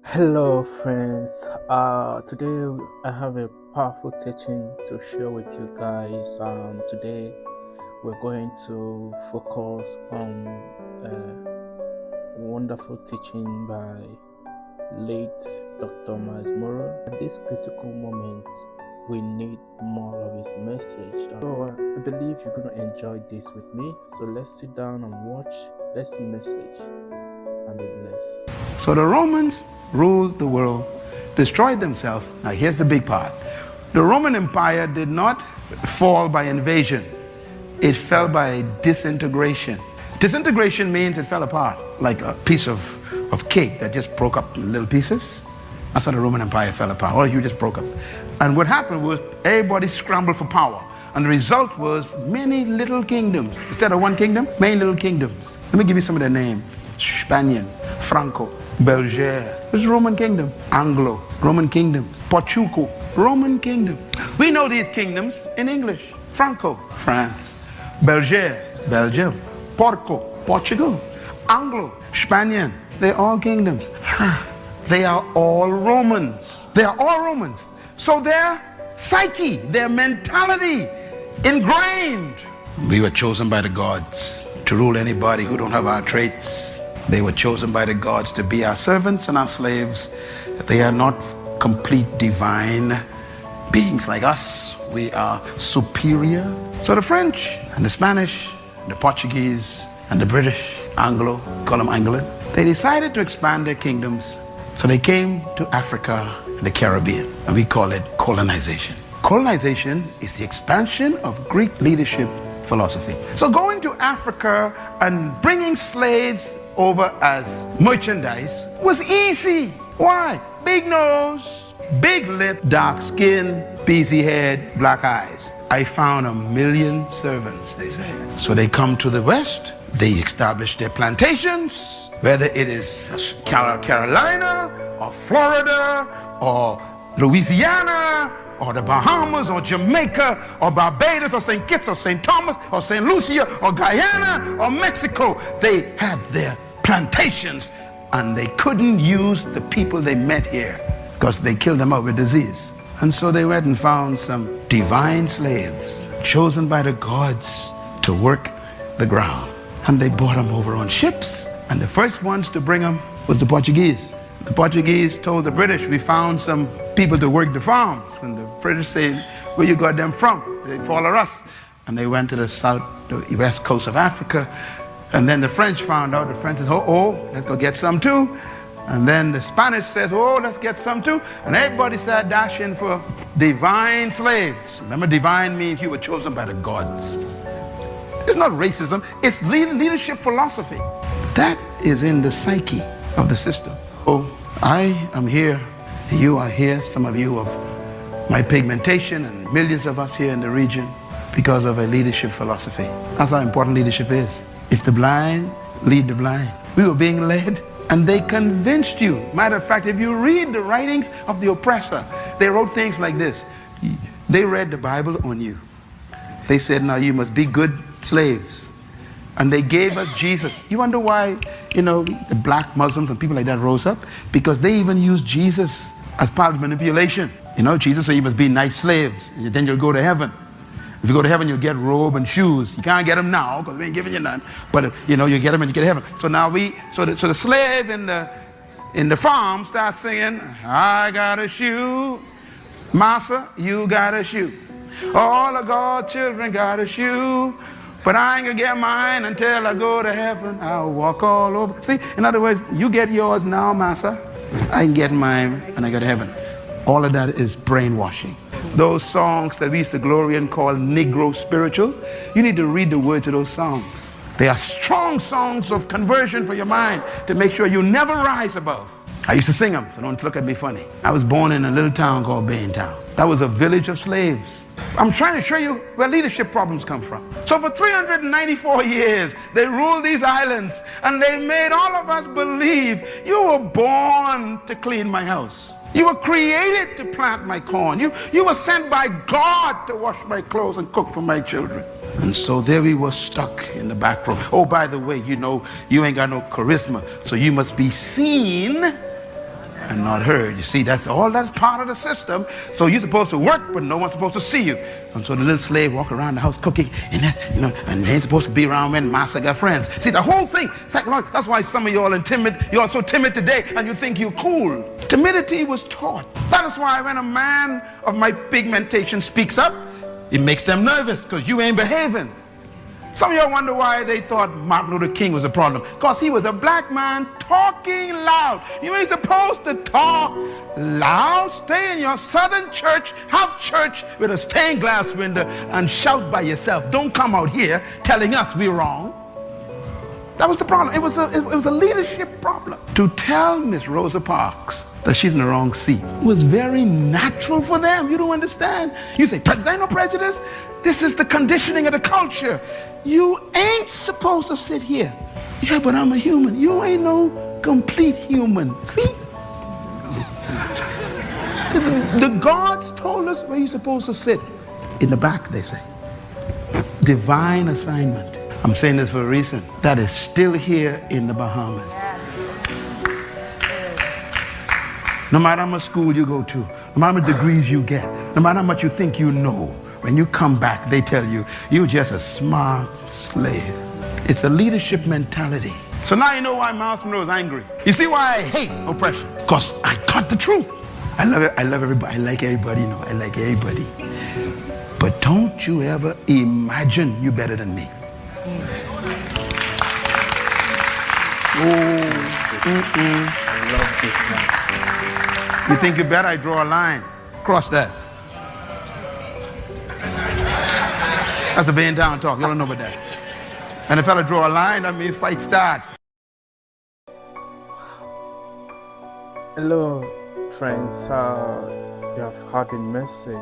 Hello, friends. Today I have a powerful teaching to share with you guys. Today we're going to focus on a wonderful teaching by late Dr. Myles Munroe. At this critical moment, we need more of his message. So I believe you're going to enjoy this with me. So let's sit down and watch this message and be blessed. So the Romans ruled the world, destroyed themselves. Now here's the big part. The Roman Empire did not fall by invasion. It fell by disintegration. Disintegration means it fell apart, like a piece of cake that just broke up in little pieces. That's how the Roman Empire fell apart. Or you just broke up. And what happened was everybody scrambled for power. And the result was many little kingdoms. Instead of one kingdom, many little kingdoms. Let me give you some of their names. Spanian, Franco, Belgium, this is Roman kingdom. Anglo, Roman kingdoms. Portugal, Roman kingdom. We know these kingdoms in English. Franco, France. Belgium, Belgium. Porco, Portugal. Anglo, Spanian. They're all kingdoms. They are all Romans. They are all Romans. So their psyche, their mentality ingrained. We were chosen by the gods to rule anybody who don't have our traits. They were chosen by the gods to be our servants and our slaves. They are not complete divine beings like us. We are superior. So the French and the Spanish, the Portuguese and the British, Anglo, call them Anglo, they decided to expand their kingdoms. So they came to Africa and the Caribbean, and we call it colonization. Colonization is the expansion of Greek leadership philosophy. So going to Africa and bringing slaves over as merchandise was easy. Why? Big nose, big lip, dark skin, busy head, black eyes. I found 1 million servants, they say. So they come to the West, they establish their plantations, whether it is Carolina or Florida or Louisiana or the Bahamas or Jamaica or Barbados or St. Kitts or St. Thomas or St. Lucia or Guyana or Mexico. They had their plantations and they couldn't use the people they met here because they killed them out with disease. And so they went and found some divine slaves chosen by the gods to work the ground. And they brought them over on ships. And the first ones to bring them was the Portuguese. The Portuguese told the British, we found some people to work the farms. And the British said, where you got them from? They follow us. And they went to the west coast of Africa. And then the French found out. The French says, oh, let's go get some too. And then the Spanish says, oh, let's get some too. And everybody started dashing for divine slaves. Remember, divine means you were chosen by the gods. It's not racism, it's leadership philosophy. That is in the psyche of the system. Oh, I am here, you are here, some of you of my pigmentation and millions of us here in the region because of a leadership philosophy. That's how important leadership is. If the blind lead the blind. We were being led and they convinced you. Matter of fact, if you read the writings of the oppressor, they wrote things like this. They read the Bible on you. They said, now you must be good slaves. And they gave us Jesus. You wonder why, the black Muslims and people like that rose up? Because they even used Jesus as part of manipulation. Jesus said you must be nice slaves, and then you'll go to heaven. If you go to heaven, you'll get robe and shoes. You can't get them now because we ain't giving you none. But you get them and you get to heaven. So now so the slave in the farm starts singing, I got a shoe, massa, you got a shoe. All of God's children got a shoe. But I ain't gonna get mine until I go to heaven. I'll walk all over. See, in other words, you get yours now, massa. I can get mine when I go to heaven. All of that is brainwashing. Those songs that we used to glory and call Negro spiritual, you need to read the words of those songs. They are strong songs of conversion for your mind to make sure you never rise above. I used to sing them, so don't look at me funny. I was born in a little town called Baintown. That was a village of slaves. I'm trying to show you where leadership problems come from. So for 394 years, they ruled these islands and they made all of us believe you were born to clean my house. You were created to plant my corn. You were sent by God to wash my clothes and cook for my children. And so there we were stuck in the back room. Oh, by the way, you ain't got no charisma, so you must be seen and not heard. You see, that's part of the system. So you're supposed to work, but no one's supposed to see you. And so the little slave walk around the house cooking, and and they ain't supposed to be around when master got friends. See, the whole thing, psychological. That's why some of y'all you're so timid today, and you think you're cool. Timidity was taught. That is why when a man of my pigmentation speaks up, it makes them nervous, because you ain't behaving. Some of y'all wonder why they thought Martin Luther King was a problem. Because he was a black man talking loud. You ain't supposed to talk loud. Stay in your southern church, have church with a stained glass window, and shout by yourself. Don't come out here telling us we're wrong. That was the problem. It was a leadership problem. To tell Miss Rosa Parks that she's in the wrong seat was very natural for them. You don't understand. You say, there ain't no prejudice. This is the conditioning of the culture. You ain't supposed to sit here. Yeah, but I'm a human. You ain't no complete human. See? The gods told us where you're supposed to sit. In the back, they say. Divine assignment. I'm saying this for a reason. That is still here in the Bahamas. Yes. No matter how much school you go to, no matter how many degrees you get, no matter how much you think you know, when you come back, they tell you, you're just a smart slave. It's a leadership mentality. So now you know why Myles Munroe is angry. You see why I hate oppression? Because I got the truth. I love it. I love everybody. I like everybody, I like everybody. But don't you ever imagine you're better than me. I love this man. You think you're better? I draw a line. Cross that. That's a being down talk. You don't know about that. And if a fella draw a line, that means fight start. Hello, friends. You have heard the message.